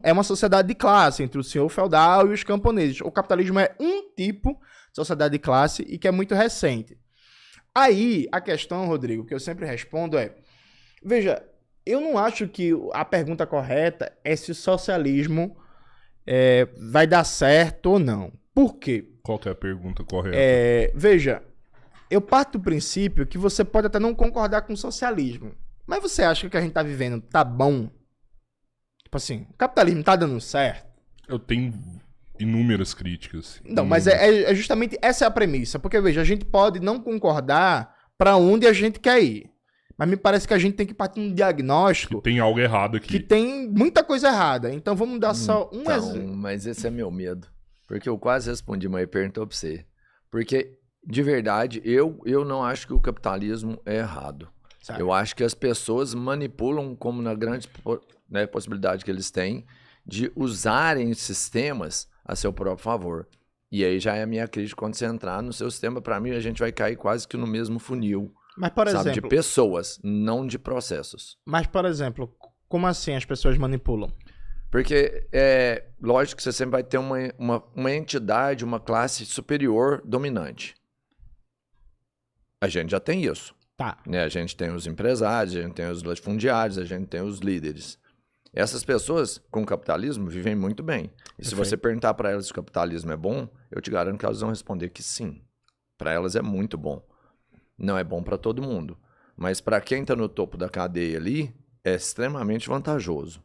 é uma sociedade de classe entre o senhor feudal e os camponeses. O capitalismo é um tipo de sociedade de classe e que é muito recente. Aí, a questão, Rodrigo, que eu sempre respondo é, veja, eu não acho que a pergunta correta é se o socialismo vai dar certo ou não. Por quê? Qual que é a pergunta correta? Veja, eu parto do princípio que você pode até não concordar com o socialismo, mas você acha que o que a gente tá vivendo tá bom? Tipo assim, o capitalismo tá dando certo? Eu tenho inúmeras críticas. Não, mas é justamente essa é a premissa. Porque, veja, a gente pode não concordar para onde a gente quer ir. Mas me parece que a gente tem que partir de um diagnóstico... Que tem algo errado aqui. Que tem muita coisa errada. Então vamos dar só um exemplo. Mas esse é meu medo. Porque eu quase respondi, mas perguntou pra você. Porque, de verdade, eu não acho que o capitalismo é errado. Sabe? Eu acho que as pessoas manipulam, como na grande possibilidade que eles têm, de usarem sistemas a seu próprio favor. E aí já é a minha crítica. Quando você entrar no seu sistema, para mim, a gente vai cair quase que no mesmo funil. Mas, por exemplo... de pessoas, não de processos. Mas, por exemplo, como assim as pessoas manipulam? Porque lógico que você sempre vai ter uma entidade, uma classe superior dominante. A gente já tem isso. Tá. Né? A gente tem os empresários, a gente tem os latifundiários, a gente tem os líderes. Essas pessoas, com o capitalismo, vivem muito bem. E se você perguntar para elas se o capitalismo é bom, eu te garanto que elas vão responder que sim. Para elas é muito bom. Não é bom para todo mundo. Mas para quem está no topo da cadeia ali, é extremamente vantajoso.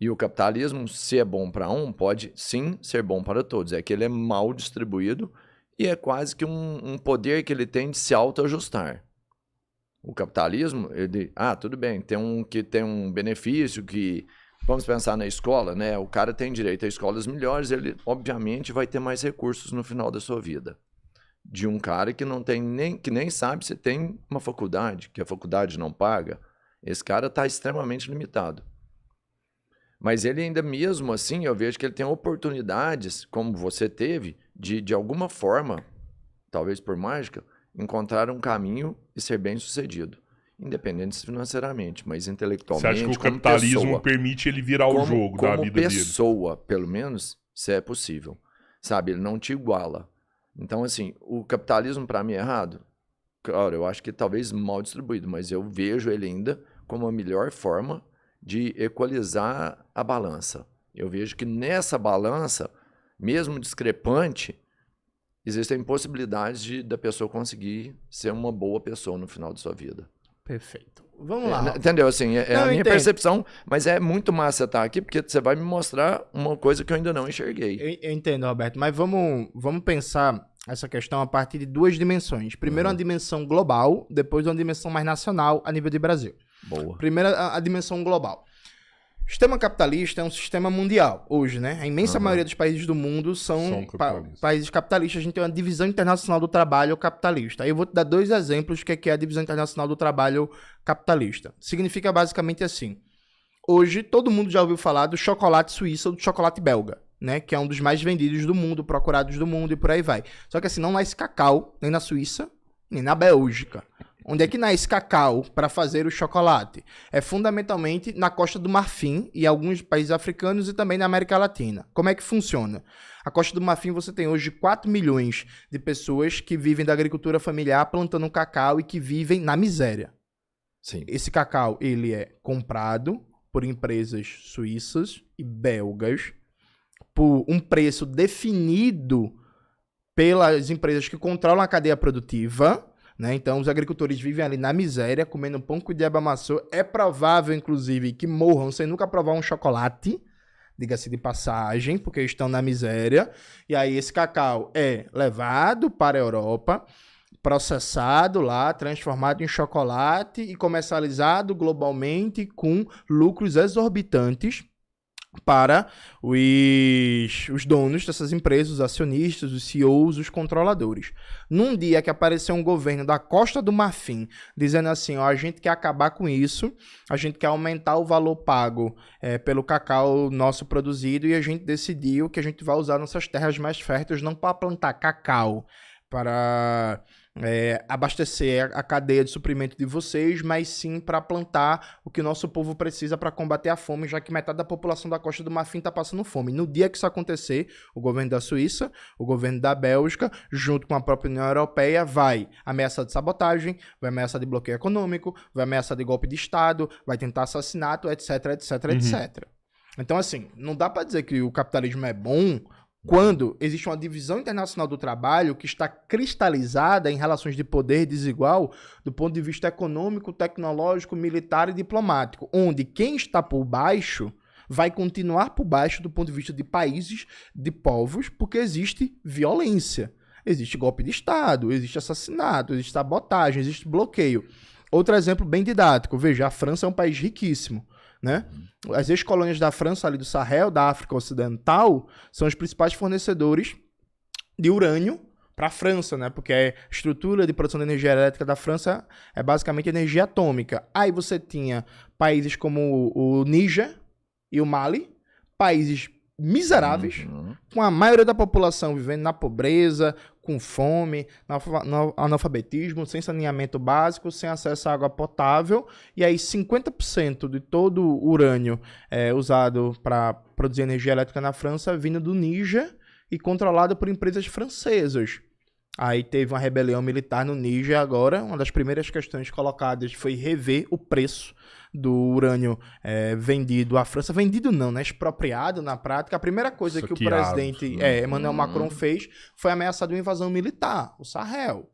E o capitalismo, se é bom para um, pode sim ser bom para todos. É que ele é mal distribuído e é quase que um poder que ele tem de se autoajustar. O capitalismo, ele... tudo bem, tem um benefício que... Vamos pensar na escola, né? O cara tem direito a escolas melhores, ele obviamente vai ter mais recursos no final da sua vida. De um cara que não tem que nem sabe se tem uma faculdade, que a faculdade não paga, esse cara está extremamente limitado. Mas ele ainda mesmo assim, eu vejo que ele tem oportunidades, como você teve, de alguma forma, talvez por mágica, encontrar um caminho e ser bem sucedido. Independente financeiramente, mas intelectualmente. Você acha que o capitalismo permite ele virar o jogo da vida dele? Como pessoa, pelo menos, se é possível. Sabe, ele não te iguala. Então, assim, o capitalismo para mim é errado? Claro, eu acho que talvez mal distribuído, mas eu vejo ele ainda como a melhor forma de equalizar a balança. Eu vejo que nessa balança, mesmo discrepante, existem possibilidades da pessoa conseguir ser uma boa pessoa no final de sua vida. Perfeito. Vamos lá. Entendeu? Assim, a minha percepção, mas é muito massa estar aqui, porque você vai me mostrar uma coisa que eu ainda não enxerguei. Eu entendo, Roberto, mas vamos pensar essa questão a partir de duas dimensões. Primeiro, uma dimensão global, depois uma dimensão mais nacional a nível de Brasil. Boa. Primeiro, a dimensão global. O sistema capitalista é um sistema mundial, hoje, né? A imensa maioria dos países do mundo são países capitalistas. A gente tem uma divisão internacional do trabalho capitalista. Aí eu vou te dar dois exemplos do que é a divisão internacional do trabalho capitalista. Significa basicamente assim. Hoje, todo mundo já ouviu falar do chocolate suíço ou do chocolate belga, né? Que é um dos mais vendidos do mundo, procurados do mundo e por aí vai. Só que assim, não nasce cacau nem na Suíça, nem na Bélgica. Onde é que nasce cacau para fazer o chocolate? É fundamentalmente na Costa do Marfim e alguns países africanos e também na América Latina. Como é que funciona? A Costa do Marfim você tem hoje 4 milhões de pessoas que vivem da agricultura familiar plantando cacau e que vivem na miséria. Sim. Esse cacau ele é comprado por empresas suíças e belgas por um preço definido pelas empresas que controlam a cadeia produtiva. Né? Então, os agricultores vivem ali na miséria, comendo pão com diabo amassou. É provável, inclusive, que morram sem nunca provar um chocolate, diga-se de passagem, porque estão na miséria. E aí, esse cacau é levado para a Europa, processado lá, transformado em chocolate e comercializado globalmente com lucros exorbitantes para os donos dessas empresas, os acionistas, os CEOs, os controladores. Num dia que apareceu um governo da Costa do Marfim dizendo assim, ó, a gente quer acabar com isso, a gente quer aumentar o valor pago pelo cacau nosso produzido e a gente decidiu que a gente vai usar nossas terras mais férteis não para plantar cacau, para abastecer a cadeia de suprimento de vocês, mas sim para plantar o que o nosso povo precisa para combater a fome, já que metade da população da Costa do Marfim está passando fome. No dia que isso acontecer, o governo da Suíça, o governo da Bélgica, junto com a própria União Europeia, vai ameaçar de sabotagem, vai ameaçar de bloqueio econômico, vai ameaçar de golpe de Estado, vai tentar assassinato, etc, etc, etc. Então, assim, não dá para dizer que o capitalismo é bom quando existe uma divisão internacional do trabalho que está cristalizada em relações de poder desigual do ponto de vista econômico, tecnológico, militar e diplomático, onde quem está por baixo vai continuar por baixo do ponto de vista de países, de povos, porque existe violência, existe golpe de Estado, existe assassinato, existe sabotagem, existe bloqueio. Outro exemplo bem didático, veja, a França é um país riquíssimo, né? As ex-colônias da França, ali do Sahel, da África Ocidental, são os principais fornecedores de urânio para a França, né? Porque a estrutura de produção de energia elétrica da França é basicamente energia atômica. Aí você tinha países como o Níger e o Mali, países miseráveis, com a maioria da população vivendo na pobreza, com fome, analfabetismo, sem saneamento básico, sem acesso à água potável, e aí 50% de todo o urânio usado para produzir energia elétrica na França vindo do Níger e controlado por empresas francesas. Aí teve uma rebelião militar no Níger agora, uma das primeiras questões colocadas foi rever o preço do urânio vendido à França. Vendido não, né? Expropriado na prática. A primeira coisa que o presidente Emmanuel Macron fez foi ameaçar de uma invasão militar, o Sahel.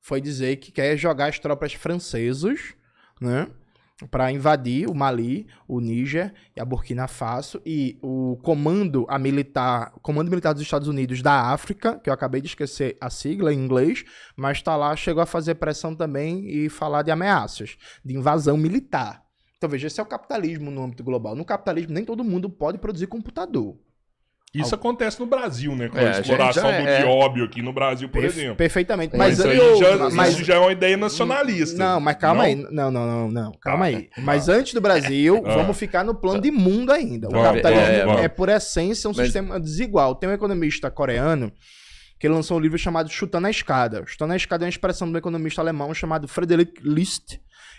Foi dizer que quer jogar as tropas francesas, né, para invadir o Mali, o Níger e a Burkina Faso, e o Comando Militar dos Estados Unidos da África, que eu acabei de esquecer a sigla em inglês, mas tá lá, chegou a fazer pressão também e falar de ameaças, de invasão militar. Então veja, esse é o capitalismo no âmbito global. No capitalismo nem todo mundo pode produzir computador. Isso acontece no Brasil, né? Com a exploração do nióbio aqui no Brasil, por exemplo. Perfeitamente. Mas isso já é uma ideia nacionalista. Não, mas calma aí. Não. Calma aí. Mas antes do Brasil, vamos ficar no plano de mundo ainda. O capitalismo é, por essência, um sistema desigual. Tem um economista coreano que lançou um livro chamado Chutando a Escada. Chutando a Escada é uma expressão de um economista alemão chamado Friedrich List,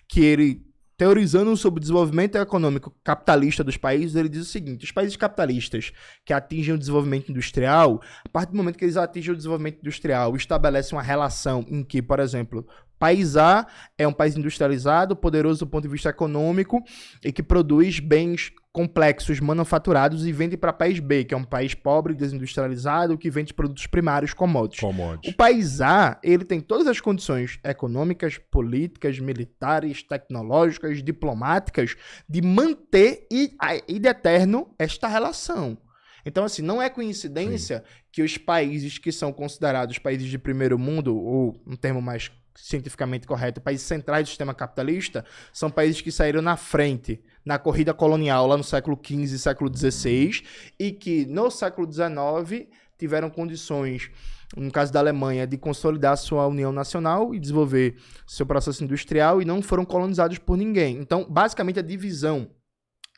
que ele, teorizando sobre o desenvolvimento econômico capitalista dos países, ele diz o seguinte: os países capitalistas que atingem o desenvolvimento industrial, a partir do momento que eles atingem o desenvolvimento industrial, estabelecem uma relação em que, por exemplo, país A é um país industrializado, poderoso do ponto de vista econômico e que produz bens complexos, manufaturados, e vende para país B, que é um país pobre, desindustrializado, que vende produtos primários, commodities. O país A, ele tem todas as condições econômicas, políticas, militares, tecnológicas, diplomáticas, de manter e de eterno esta relação. Então, assim, não é coincidência que os países que são considerados países de primeiro mundo, ou um termo mais cientificamente correto, países centrais do sistema capitalista, são países que saíram na frente na corrida colonial lá no século XV e século XVI, e que no século XIX tiveram condições, no caso da Alemanha, de consolidar sua união nacional e desenvolver seu processo industrial, e não foram colonizados por ninguém. Então, basicamente, a divisão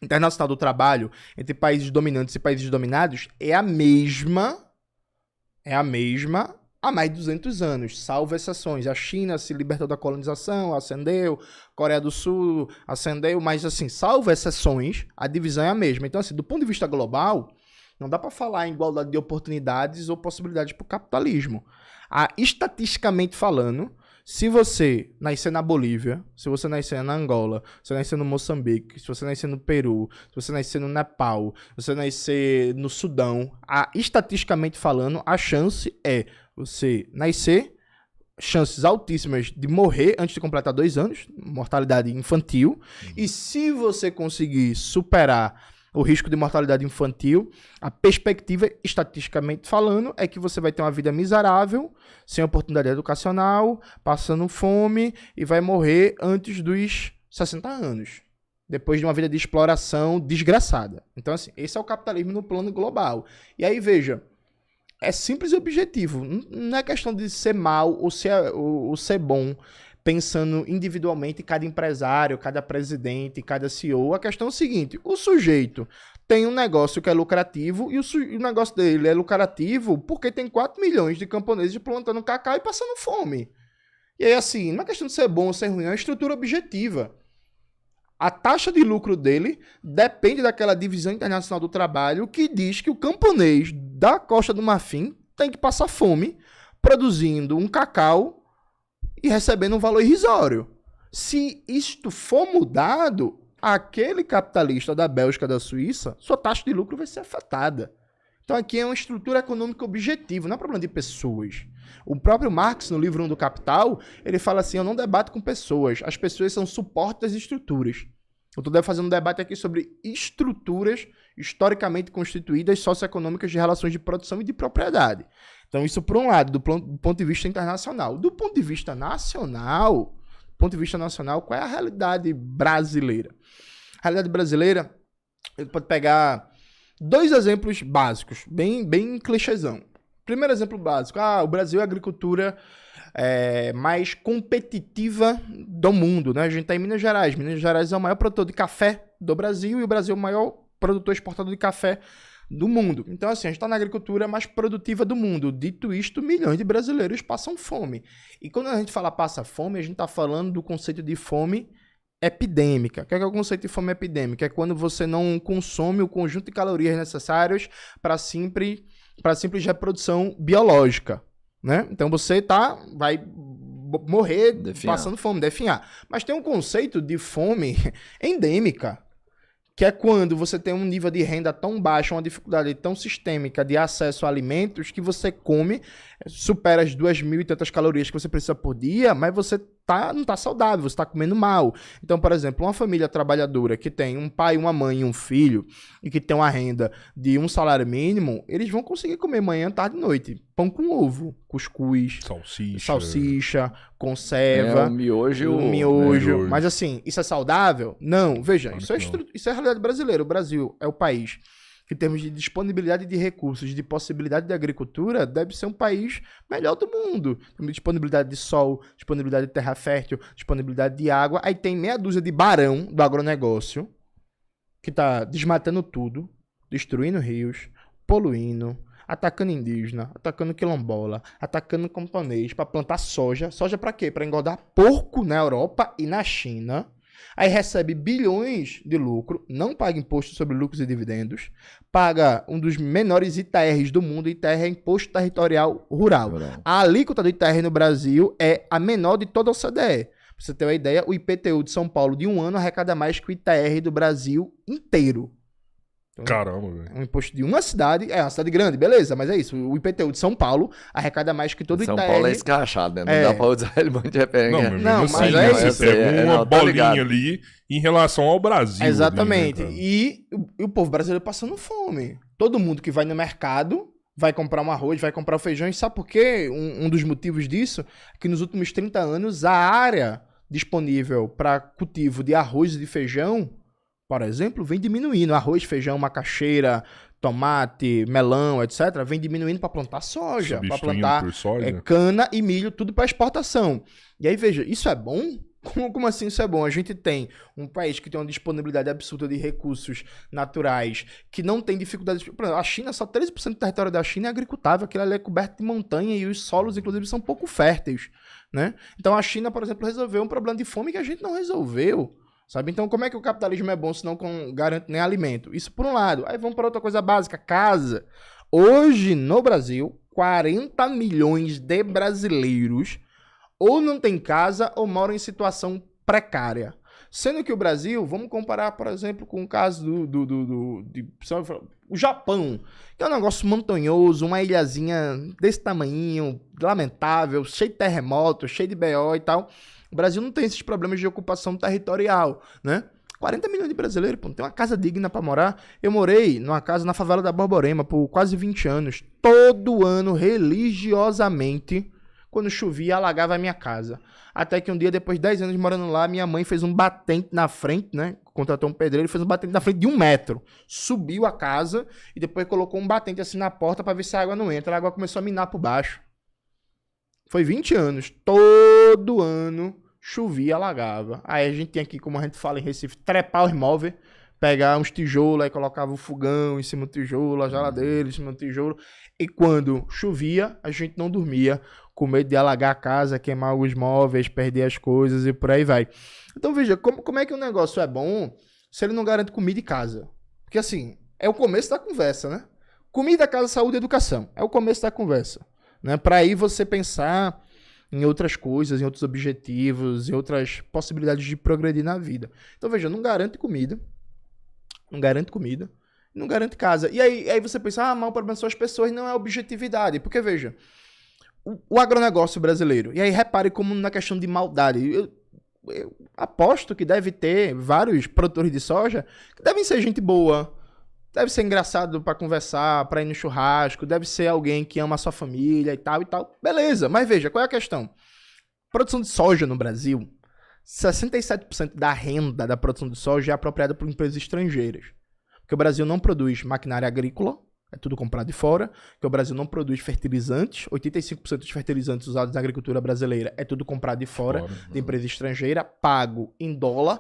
internacional do trabalho entre países dominantes e países dominados é a mesma há mais de 200 anos, salvo exceções. A China se libertou da colonização, ascendeu, Coreia do Sul ascendeu, mas assim, salvo exceções, a divisão é a mesma. Então, assim, do ponto de vista global, não dá para falar em igualdade de oportunidades ou possibilidades para o capitalismo. Estatisticamente falando, se você nascer na Bolívia, se você nascer na Angola, se você nascer no Moçambique, se você nascer no Peru, se você nascer no Nepal, se você nascer no Sudão, estatisticamente falando, a chance é você nascer, chances altíssimas de morrer antes de completar 2 anos, mortalidade infantil, e se você conseguir superar o risco de mortalidade infantil, a perspectiva, estatisticamente falando, é que você vai ter uma vida miserável, sem oportunidade educacional, passando fome, e vai morrer antes dos 60 anos, depois de uma vida de exploração desgraçada. Então, assim, esse é o capitalismo no plano global. E aí, veja, é simples e objetivo. Não é questão de ser mal ou ser bom, pensando individualmente cada empresário, cada presidente, cada CEO. A questão é o seguinte: o sujeito tem um negócio que é lucrativo, e o negócio dele é lucrativo porque tem 4 milhões de camponeses plantando cacau e passando fome. E aí, assim, não é questão de ser bom ou ser ruim, é uma estrutura objetiva. A taxa de lucro dele depende daquela divisão internacional do trabalho que diz que o camponês da Costa do Marfim tem que passar fome produzindo um cacau e recebendo um valor irrisório. Se isto for mudado, aquele capitalista da Bélgica, da Suíça, sua taxa de lucro vai ser afetada. Então aqui é uma estrutura econômica objetiva, não é problema de pessoas. O próprio Marx, no livro 1 do Capital, ele fala assim, eu não debato com pessoas, as pessoas são suporte das estruturas. Eu estou fazendo um debate aqui sobre estruturas historicamente constituídas socioeconômicas de relações de produção e de propriedade. Então isso por um lado, do ponto de vista internacional. Do ponto de vista nacional, qual é a realidade brasileira? A realidade brasileira, ele pode pegar 2 exemplos básicos, bem clichêzão. Primeiro exemplo básico, o Brasil é a agricultura mais competitiva do mundo, né? A gente está em Minas Gerais. Minas Gerais é o maior produtor de café do Brasil e o Brasil é o maior produtor exportador de café do mundo. Então, assim, a gente está na agricultura mais produtiva do mundo. Dito isto, milhões de brasileiros passam fome. E quando a gente fala passa fome, a gente está falando do conceito de fome epidêmica. O que é o conceito de fome epidêmica? É quando você não consome o conjunto de calorias necessárias para simples reprodução biológica, né? Então você vai morrer passando fome, definhar. Mas tem um conceito de fome endêmica, que é quando você tem um nível de renda tão baixo, uma dificuldade tão sistêmica de acesso a alimentos, que você come, supera as 2.000 e tantas calorias que você precisa por dia, mas você não está saudável, você está comendo mal. Então, por exemplo, uma família trabalhadora que tem um pai, uma mãe e um filho, e que tem uma renda de um salário mínimo, eles vão conseguir comer manhã, tarde e noite. Pão com ovo, cuscuz, salsicha, conserva, o miojo. Mas assim, isso é saudável? Não. Veja, isso é a realidade brasileira. O Brasil é o país que, em termos de disponibilidade de recursos, de possibilidade de agricultura, deve ser um país melhor do mundo. Tem disponibilidade de sol, disponibilidade de terra fértil, disponibilidade de água. Aí tem meia dúzia de barão do agronegócio que tá desmatando tudo, destruindo rios, poluindo, atacando indígena, atacando quilombola, atacando camponês para plantar soja. Soja para quê? Para engordar porco na Europa e na China. Aí recebe bilhões de lucro, não paga imposto sobre lucros e dividendos, paga um dos menores ITRs do mundo. ITR é Imposto Territorial Rural. A alíquota do ITR no Brasil é a menor de toda a OCDE. Pra você ter uma ideia, o IPTU de São Paulo de um ano arrecada mais que o ITR do Brasil inteiro. Então, caramba, velho. Um imposto de uma cidade, uma cidade grande, beleza, mas é isso. O IPTU de São Paulo arrecada mais que todo o ITR. São Paulo é escrachado, né? Não dá pra usar ele muito de referência. Não, mas é isso. Você pega uma bolinha ali em relação ao Brasil. Exatamente. Ali, né, e o povo brasileiro passando fome. Todo mundo que vai no mercado vai comprar um arroz, vai comprar um feijão. E sabe por quê? Um dos motivos disso é que nos últimos 30 anos a área disponível para cultivo de arroz e de feijão, por exemplo, vem diminuindo. Arroz, feijão, macaxeira, tomate, melão, etc. Vem diminuindo para plantar soja, para plantar cana e milho, tudo para exportação. E aí, veja, isso é bom? Como assim isso é bom? A gente tem um país que tem uma disponibilidade absoluta de recursos naturais, que não tem dificuldades. A China, só 13% do território da China é agricultável, aquilo ali é coberto de montanha e os solos, inclusive, são pouco férteis, né? Então a China, por exemplo, resolveu um problema de fome que a gente não resolveu. Sabe? Então, como é que o capitalismo é bom se não garante nem alimento? Isso por um lado. Aí vamos para outra coisa básica, casa. Hoje, no Brasil, 40 milhões de brasileiros ou não tem casa ou moram em situação precária. Sendo que o Brasil, vamos comparar, por exemplo, com o caso o Japão, que é um negócio montanhoso, uma ilhazinha desse tamanhinho, lamentável, cheio de terremoto, cheio de BO e tal. O Brasil não tem esses problemas de ocupação territorial, né? 40 milhões de brasileiros, pô, não tem uma casa digna pra morar. Eu morei numa casa na favela da Borborema por quase 20 anos. Todo ano, religiosamente, quando chovia, alagava a minha casa. Até que um dia, depois de 10 anos morando lá, minha mãe fez um batente na frente, né? Contratou um pedreiro, fez um batente na frente de 1 metro. Subiu a casa e depois colocou um batente assim na porta pra ver se a água não entra. A água começou a minar por baixo. Foi 20 anos. Todo ano chovia, alagava. Aí a gente tinha que, como a gente fala em Recife, trepar os móveis, pegar uns tijolos, aí colocava o fogão em cima do tijolo, a geladeira em cima do tijolo. E quando chovia, a gente não dormia com medo de alagar a casa, queimar os móveis, perder as coisas e por aí vai. Então veja, como é que o negócio é bom se ele não garante comida e casa? Porque assim, é o começo da conversa, né? Comida, casa, saúde e educação. É o começo da conversa, né? Para aí você pensar em outras coisas, em outros objetivos, em outras possibilidades de progredir na vida. Então veja, não garante comida, não garante casa. E aí você pensa, mas o problema são as pessoas, não é a objetividade. Porque veja, o agronegócio brasileiro, e aí repare como na questão de maldade, eu aposto que deve ter vários produtores de soja que devem ser gente boa, deve ser engraçado pra conversar, pra ir no churrasco, deve ser alguém que ama a sua família e tal. Beleza, mas veja, qual é a questão? Produção de soja no Brasil, 67% da renda da produção de soja é apropriada por empresas estrangeiras. Porque o Brasil não produz maquinária agrícola, é tudo comprado de fora, que o Brasil não produz fertilizantes, 85% dos fertilizantes usados na agricultura brasileira é tudo comprado de fora, de empresa estrangeira, pago em dólar.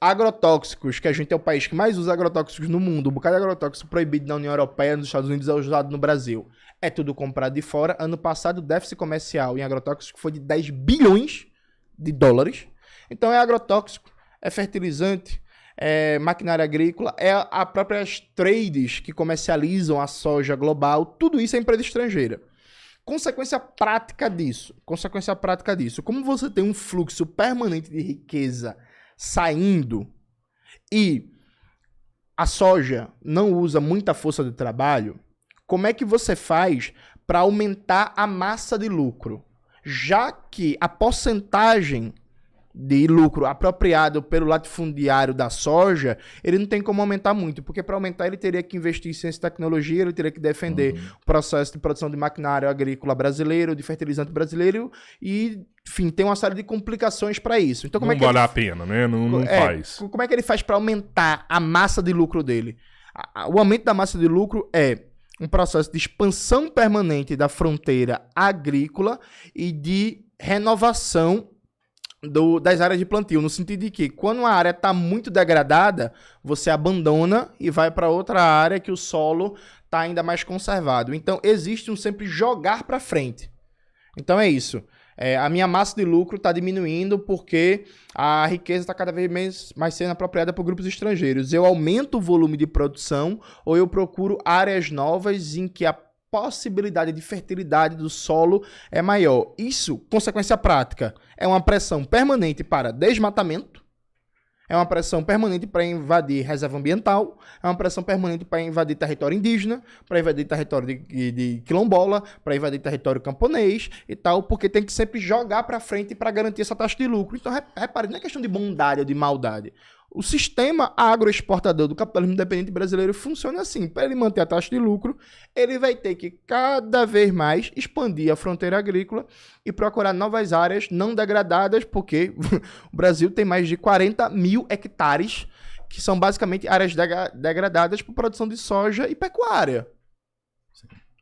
Agrotóxicos, que a gente é o país que mais usa agrotóxicos no mundo, um bocado de agrotóxico proibido na União Europeia, nos Estados Unidos é usado no Brasil, é tudo comprado de fora. Ano passado o déficit comercial em agrotóxicos foi de 10 bilhões de dólares. Então é agrotóxico, é fertilizante, é maquinária agrícola, é a próprias trades que comercializam a soja global, tudo isso é empresa estrangeira. Consequência prática disso, como você tem um fluxo permanente de riqueza saindo e a soja não usa muita força de trabalho, como é que você faz para aumentar a massa de lucro? Já que a porcentagem de lucro apropriado pelo latifundiário da soja, ele não tem como aumentar muito, porque para aumentar ele teria que investir em ciência e tecnologia, ele teria que defender o processo de produção de maquinário agrícola brasileiro, de fertilizante brasileiro e, enfim, tem uma série de complicações para isso. Então, como não vale a pena, né? Não faz. Como é que ele faz para aumentar a massa de lucro dele? O aumento da massa de lucro é um processo de expansão permanente da fronteira agrícola e de renovação das áreas de plantio, no sentido de que quando uma área está muito degradada, você abandona e vai para outra área que o solo está ainda mais conservado. Então, existe um sempre jogar para frente. Então, é isso. A minha massa de lucro está diminuindo porque a riqueza está cada vez mais sendo apropriada por grupos estrangeiros. Eu aumento o volume de produção ou eu procuro áreas novas em que a possibilidade de fertilidade do solo é maior. Isso, consequência prática, é uma pressão permanente para desmatamento, é uma pressão permanente para invadir reserva ambiental, é uma pressão permanente para invadir território indígena, para invadir território de quilombola, para invadir território camponês e tal, porque tem que sempre jogar para frente para garantir essa taxa de lucro. Então, repare, não é questão de bondade ou de maldade. O sistema agroexportador do capitalismo independente brasileiro funciona assim. Para ele manter a taxa de lucro, ele vai ter que cada vez mais expandir a fronteira agrícola e procurar novas áreas não degradadas, porque o Brasil tem mais de 40 mil hectares, que são basicamente áreas degradadas por produção de soja e pecuária.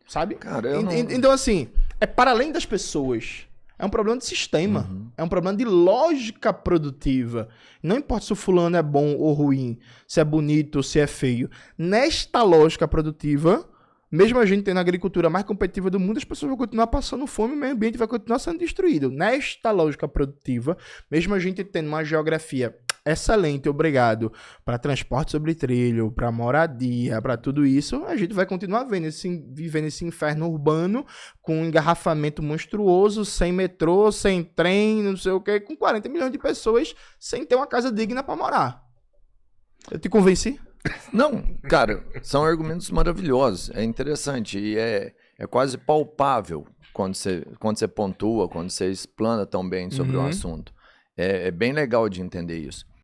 Sabe? Cara, Então, assim, é para além das pessoas. É um problema de sistema. É um problema de lógica produtiva. Não importa se o fulano é bom ou ruim, se é bonito ou se é feio. Nesta lógica produtiva, mesmo a gente tendo a agricultura mais competitiva do mundo, as pessoas vão continuar passando fome e o meio ambiente vai continuar sendo destruído. Nesta lógica produtiva, mesmo a gente tendo uma geografia excelente, obrigado, para transporte sobre trilho, para moradia, para tudo isso, a gente vai continuar vivendo esse inferno urbano com um engarrafamento monstruoso, sem metrô, sem trem, não sei o que, com 40 milhões de pessoas sem ter uma casa digna para morar. Eu te convenci? Não, cara, são argumentos maravilhosos, é interessante e é quase palpável quando você pontua, quando você explana tão bem sobre o assunto. É bem legal de entender isso.